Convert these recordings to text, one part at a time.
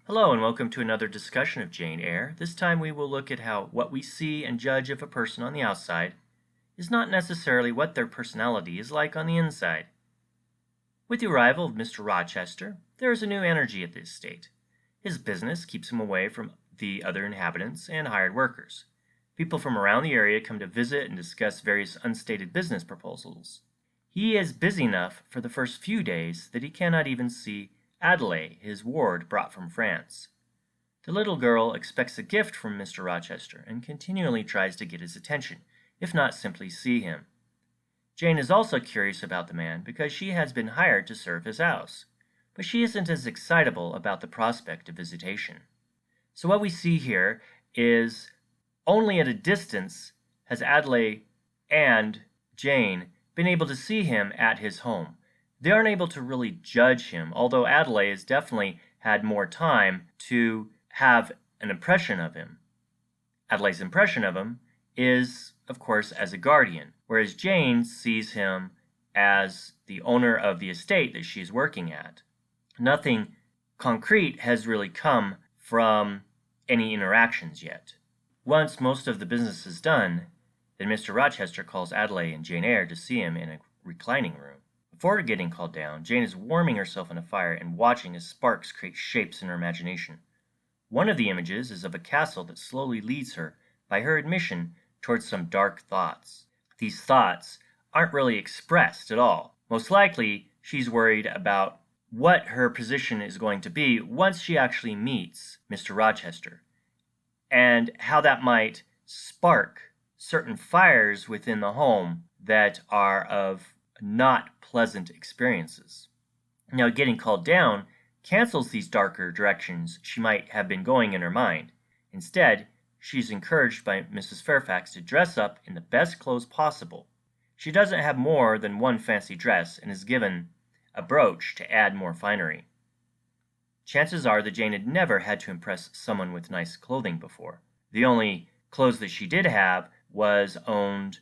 Hello and welcome to another discussion of Jane Eyre. This time we will look at how what we see and judge of a person on the outside is not necessarily what their personality is like on the inside. With the arrival of Mr. Rochester, there is a new energy at the estate. His business keeps him away from the other inhabitants and hired workers. People from around the area come to visit and discuss various unstated business proposals. He is busy enough for the first few days that he cannot even see Adele, his ward brought from France. The little girl expects a gift from Mr. Rochester and continually tries to get his attention, if not simply see him. Jane is also curious about the man because she has been hired to serve his house, but she isn't as excitable about the prospect of visitation. So what we see here is only at a distance has Adele and Jane been able to see him at his home. They aren't able to really judge him, although Adele has definitely had more time to have an impression of him. Adele's impression of him is, of course, as a guardian, whereas Jane sees him as the owner of the estate that she's working at. Nothing concrete has really come from any interactions yet. Once most of the business is done, then Mr. Rochester calls Adele and Jane Eyre to see him in a reclining room. Before getting called down, Jane is warming herself in a fire and watching as sparks create shapes in her imagination. One of the images is of a castle that slowly leads her, by her admission, towards some dark thoughts. These thoughts aren't really expressed at all. Most likely, she's worried about what her position is going to be once she actually meets Mr. Rochester, and how that might spark certain fires within the home that are of not pleasant experiences. Now, getting called down cancels these darker directions she might have been going in her mind. Instead, she's encouraged by Mrs. Fairfax to dress up in the best clothes possible. She doesn't have more than one fancy dress and is given a brooch to add more finery. Chances are that Jane had never had to impress someone with nice clothing before. The only clothes that she did have was owned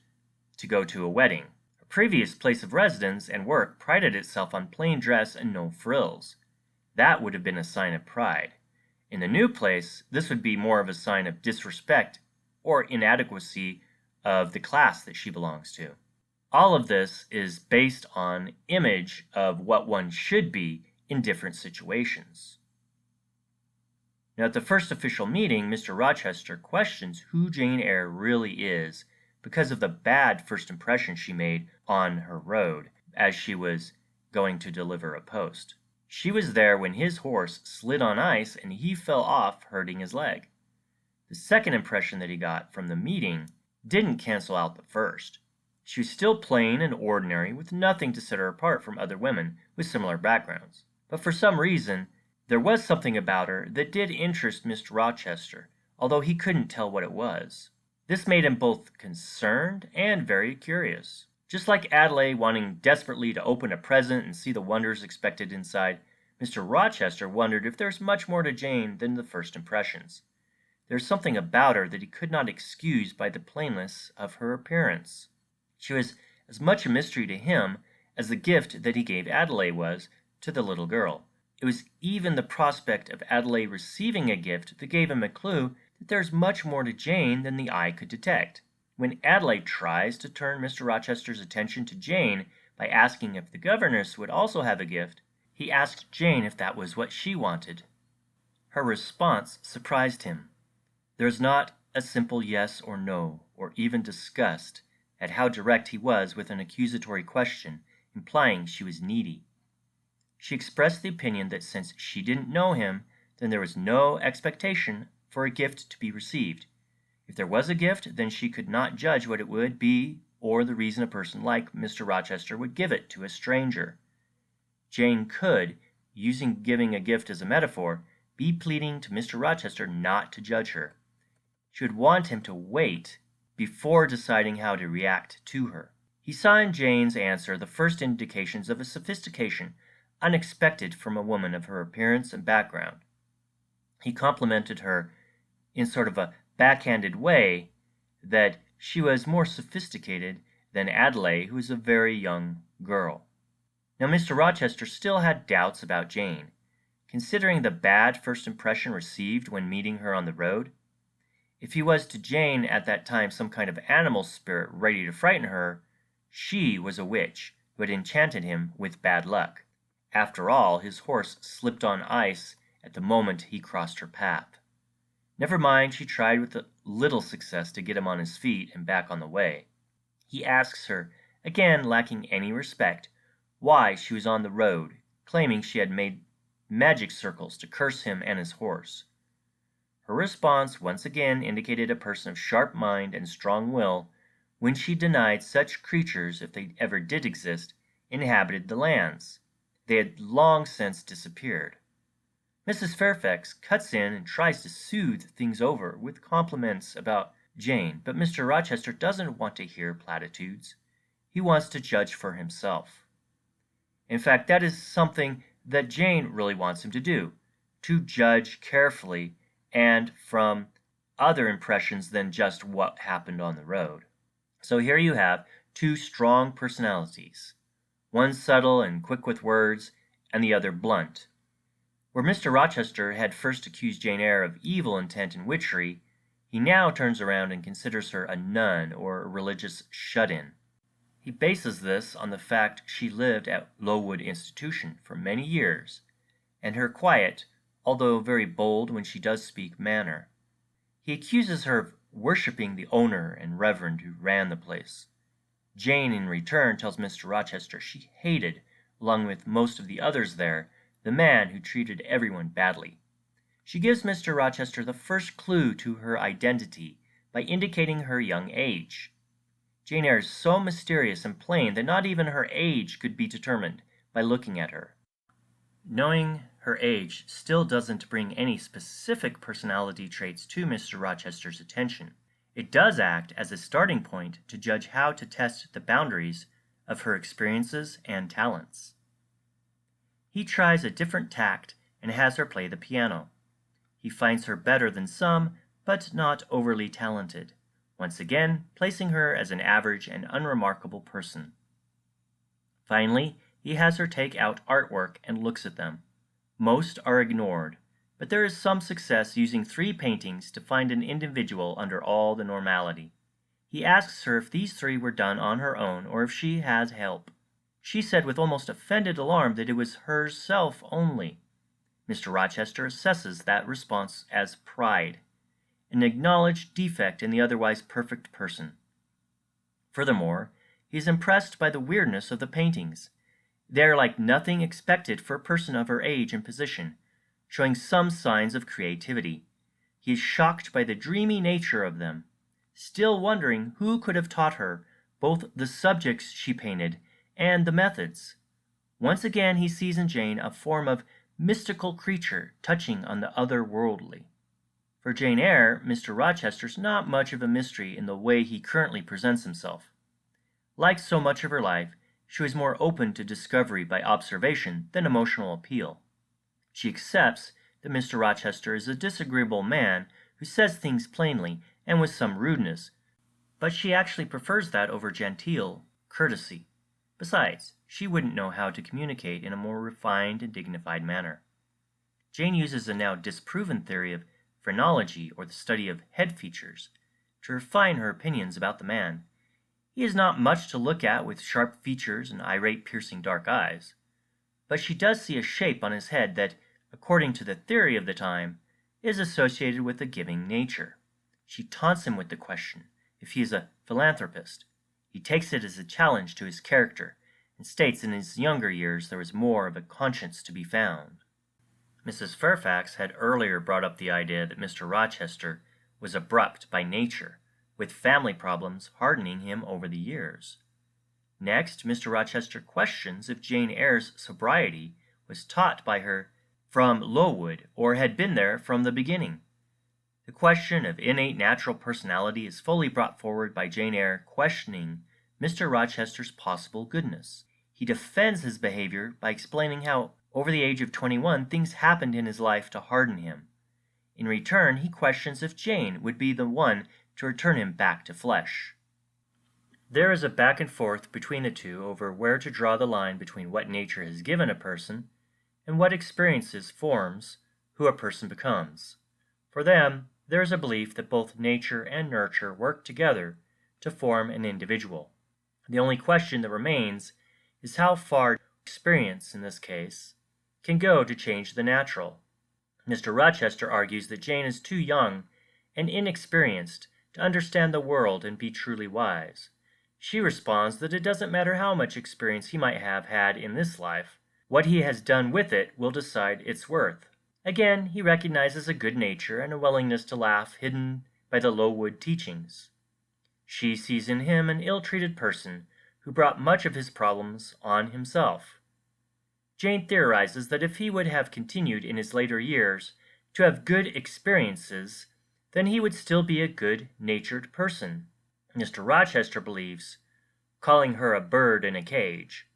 to go to a wedding. Her previous place of residence and work prided itself on plain dress and no frills. That would have been a sign of pride. In the new place, this would be more of a sign of disrespect or inadequacy of the class that she belongs to. All of this is based on image of what one should be in different situations. Now, at the first official meeting, Mr. Rochester questions who Jane Eyre really is because of the bad first impression she made on her road as she was going to deliver a post. She was there when his horse slid on ice and he fell off, hurting his leg. The second impression that he got from the meeting didn't cancel out the first. She was still plain and ordinary, with nothing to set her apart from other women with similar backgrounds. But for some reason, there was something about her that did interest Mr. Rochester, although he couldn't tell what it was. This made him both concerned and very curious. Just like Adele wanting desperately to open a present and see the wonders expected inside, Mr. Rochester wondered if there's much more to Jane than the first impressions. There's something about her that he could not excuse by the plainness of her appearance. She was as much a mystery to him as the gift that he gave Adele was to the little girl. It was even the prospect of Adele receiving a gift that gave him a clue that there's much more to Jane than the eye could detect. When Adele tries to turn Mr. Rochester's attention to Jane by asking if the governess would also have a gift, he asked Jane if that was what she wanted. Her response surprised him. There's not a simple yes or no, or even disgust at how direct he was with an accusatory question, implying she was needy. She expressed the opinion that since she didn't know him, then there was no expectation for a gift to be received. If there was a gift, then she could not judge what it would be or the reason a person like Mr. Rochester would give it to a stranger. Jane could, using giving a gift as a metaphor, be pleading to Mr. Rochester not to judge her. She would want him to wait before deciding how to react to her. He saw in Jane's answer the first indications of a sophistication unexpected from a woman of her appearance and background. He complimented her in sort of a backhanded way that she was more sophisticated than Adele, who was a very young girl. Now, Mr. Rochester still had doubts about Jane. considering the bad first impression received when meeting her on the road. If he was to Jane at that time some kind of animal spirit ready to frighten her, she was a witch who had enchanted him with bad luck. After all, his horse slipped on ice at the moment he crossed her path. Never mind, she tried with a little success to get him on his feet and back on the way. He asks her, again lacking any respect, why she was on the road, claiming she had made magic circles to curse him and his horse. Her response once again indicated a person of sharp mind and strong will when she denied such creatures, if they ever did exist, inhabited the lands. They had long since disappeared. Mrs. Fairfax cuts in and tries to soothe things over with compliments about Jane, but Mr. Rochester doesn't want to hear platitudes. He wants to judge for himself. In fact, that is something that Jane really wants him to do, to judge carefully and from other impressions than just what happened on the road. So here you have two strong personalities, one subtle and quick with words, and the other blunt. Where Mr. Rochester had first accused Jane Eyre of evil intent and witchery, he now turns around and considers her a nun or a religious shut-in. He bases this on the fact she lived at Lowood Institution for many years, and her quiet, although very bold when she does speak, manner. He accuses her of worshipping the owner and reverend who ran the place. Jane, in return, tells Mr. Rochester she hated, along with most of the others there, the man who treated everyone badly. She gives Mr. Rochester the first clue to her identity by indicating her young age. Jane Eyre is so mysterious and plain that not even her age could be determined by looking at her. Knowing her age still doesn't bring any specific personality traits to Mr. Rochester's attention. It does act as a starting point to judge how to test the boundaries of her experiences and talents. He tries a different tact and has her play the piano. He finds her better than some, but not overly talented, once again placing her as an average and unremarkable person. Finally, he has her take out artwork and looks at them. Most are ignored, but there is some success using 3 paintings to find an individual under all the normality. He asks her if these 3 were done on her own or if she has help. She said with almost offended alarm that it was herself only. Mr. Rochester assesses that response as pride, an acknowledged defect in the otherwise perfect person. Furthermore, he is impressed by the weirdness of the paintings. They are like nothing expected for a person of her age and position, showing some signs of creativity. He is shocked by the dreamy nature of them, still wondering who could have taught her both the subjects she painted and the methods. Once again he sees in Jane a form of mystical creature touching on the otherworldly. For Jane Eyre, Mr. Rochester's not much of a mystery in the way he currently presents himself. Like so much of her life, she was more open to discovery by observation than emotional appeal. She accepts that Mr. Rochester is a disagreeable man who says things plainly and with some rudeness, but she actually prefers that over genteel courtesy. Besides, she wouldn't know how to communicate in a more refined and dignified manner. Jane uses a now disproven theory of phrenology, or the study of head features, to refine her opinions about the man. He is not much to look at with sharp features and irate, piercing dark eyes, but she does see a shape on his head that, according to the theory of the time, is associated with a giving nature. She taunts him with the question if he is a philanthropist. He takes it as a challenge to his character, and states in his younger years there was more of a conscience to be found. Mrs. Fairfax had earlier brought up the idea that Mr. Rochester was abrupt by nature, with family problems hardening him over the years. Next, Mr. Rochester questions if Jane Eyre's sobriety was taught by her from Lowood or had been there from the beginning. The question of innate natural personality is fully brought forward by Jane Eyre questioning Mr. Rochester's possible goodness. He defends his behavior by explaining how, over the age of 21, things happened in his life to harden him. In return, he questions if Jane would be the one to return him back to flesh. There is a back and forth between the two over where to draw the line between what nature has given a person and what experiences forms who a person becomes. For them, there is a belief that both nature and nurture work together to form an individual. The only question that remains is how far experience, in this case, can go to change the natural. Mr. Rochester argues that Jane is too young and inexperienced to understand the world and be truly wise. She responds that it doesn't matter how much experience he might have had in this life. What he has done with it will decide its worth. Again, he recognizes a good nature and a willingness to laugh hidden by the Lowood teachings. She sees in him an ill-treated person who brought much of his problems on himself. Jane theorizes that if he would have continued in his later years to have good experiences, then he would still be a good-natured person. Mr. Rochester believes, calling her a bird in a cage,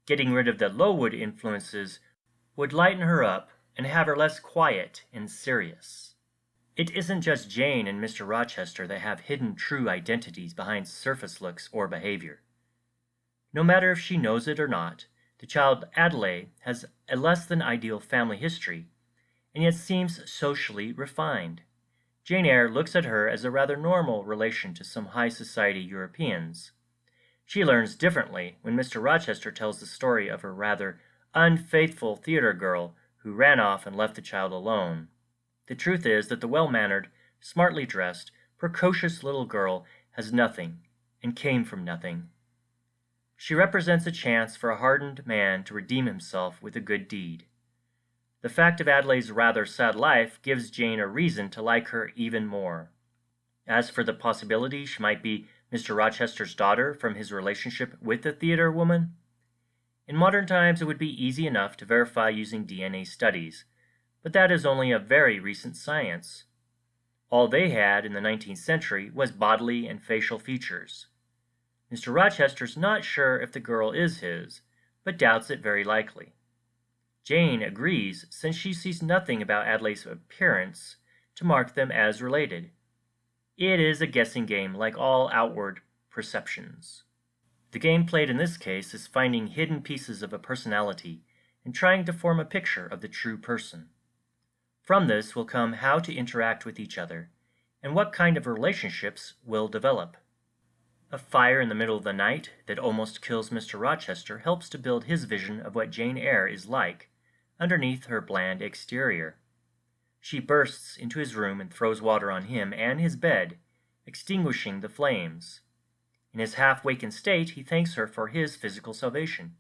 getting rid of the Lowood influences would lighten her up and have her less quiet and serious. It isn't just Jane and Mr. Rochester that have hidden true identities behind surface looks or behavior. No matter if she knows it or not, the child Adele has a less than ideal family history, and yet seems socially refined. Jane Eyre looks at her as a rather normal relation to some high society Europeans. She learns differently when Mr. Rochester tells the story of her rather unfaithful theater girl who ran off and left the child alone. The truth is that the well-mannered, smartly dressed, precocious little girl has nothing and came from nothing. She represents a chance for a hardened man to redeem himself with a good deed. The fact of Adele's rather sad life gives Jane a reason to like her even more. As for the possibility she might be Mr. Rochester's daughter from his relationship with the theater woman, in modern times it would be easy enough to verify using DNA studies, but that is only a very recent science. All they had in the 19th century was bodily and facial features. Mr. Rochester's not sure if the girl is his, but doubts it very likely. Jane agrees since she sees nothing about Adele's appearance to mark them as related. It is a guessing game like all outward perceptions. The game played in this case is finding hidden pieces of a personality and trying to form a picture of the true person. From this will come how to interact with each other and what kind of relationships will develop. A fire in the middle of the night that almost kills Mr. Rochester helps to build his vision of what Jane Eyre is like underneath her bland exterior. She bursts into his room and throws water on him and his bed, extinguishing the flames. In his half-wakened state, he thanks her for his physical salvation.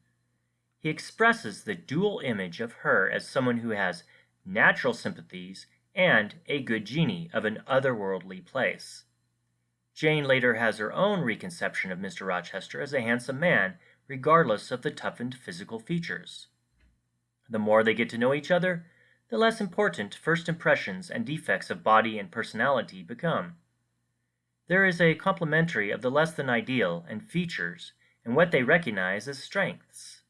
He expresses the dual image of her as someone who has natural sympathies and a good genie of an otherworldly place. Jane later has her own reconception of Mr. Rochester as a handsome man, regardless of the toughened physical features. The more they get to know each other, the less important first impressions and defects of body and personality become. There is a complementary of the less than ideal and features and what they recognize as strengths.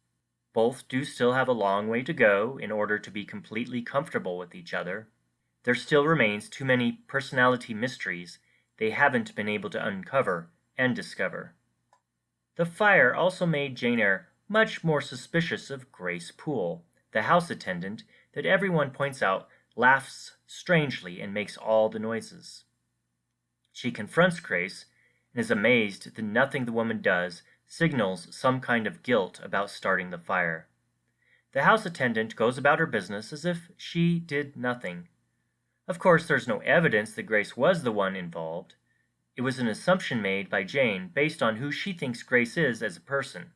Both do still have a long way to go in order to be completely comfortable with each other. There still remains too many personality mysteries they haven't been able to uncover and discover. The fire also made Jane Eyre much more suspicious of Grace Poole, the house attendant that everyone points out laughs strangely and makes all the noises. She confronts Grace and is amazed that nothing the woman does signals some kind of guilt about starting the fire. The house attendant goes about her business as if she did nothing. Of course, there's no evidence that Grace was the one involved. It was an assumption made by Jane based on who she thinks Grace is as a person.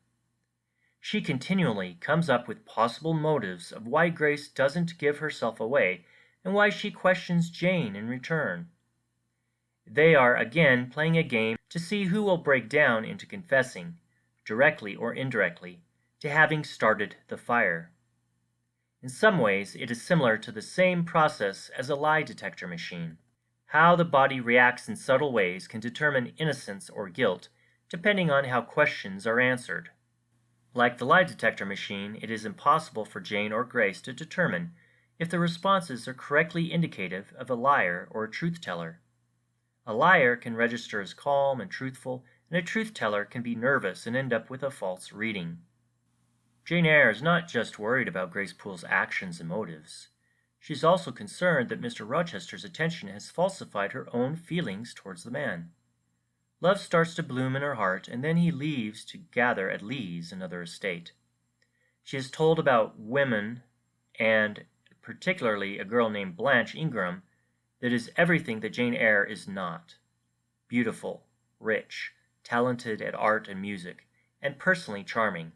She continually comes up with possible motives of why Grace doesn't give herself away and why she questions Jane in return. They are again playing a game to see who will break down into confessing, directly or indirectly, to having started the fire. In some ways, it is similar to the same process as a lie detector machine. How the body reacts in subtle ways can determine innocence or guilt, depending on how questions are answered. Like the lie detector machine, it is impossible for Jane or Grace to determine if the responses are correctly indicative of a liar or a truth-teller. A liar can register as calm and truthful, and a truth-teller can be nervous and end up with a false reading. Jane Eyre is not just worried about Grace Poole's actions and motives. She's also concerned that Mr. Rochester's attention has falsified her own feelings towards the man. Love starts to bloom in her heart, and then he leaves to gather at Lee's, another estate. She is told about women, and particularly a girl named Blanche Ingram, that is everything that Jane Eyre is not. Beautiful, rich, talented at art and music, and personally charming.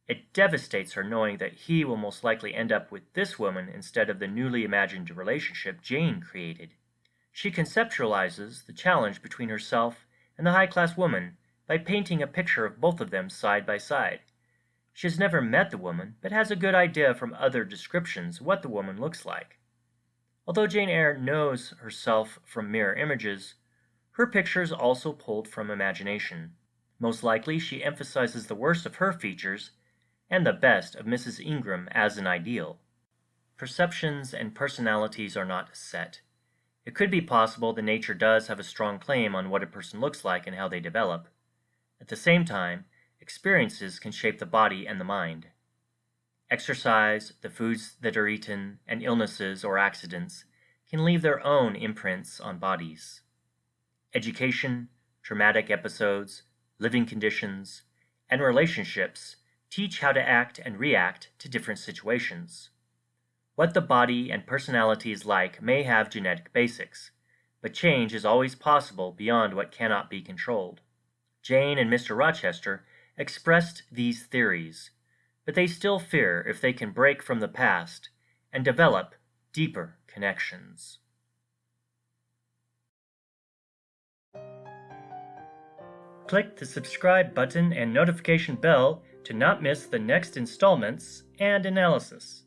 It devastates her knowing that he will most likely end up with this woman instead of the newly imagined relationship Jane created. She conceptualizes the challenge between herself and the high-class woman by painting a picture of both of them side by side. She has never met the woman, but has a good idea from other descriptions what the woman looks like. Although Jane Eyre knows herself from mirror images, her picture is also pulled from imagination. Most likely she emphasizes the worst of her features and the best of Mrs. Ingram as an ideal. Perceptions and personalities are not set. It could be possible that nature does have a strong claim on what a person looks like and how they develop. At the same time, experiences can shape the body and the mind. Exercise, the foods that are eaten, and illnesses or accidents can leave their own imprints on bodies. Education, traumatic episodes, living conditions, and relationships teach how to act and react to different situations. What the body and personality is like may have genetic basics, but change is always possible beyond what cannot be controlled. Jane and Mr. Rochester expressed these theories, but they still fear if they can break from the past and develop deeper connections. Click the subscribe button and notification bell to not miss the next installments and analysis.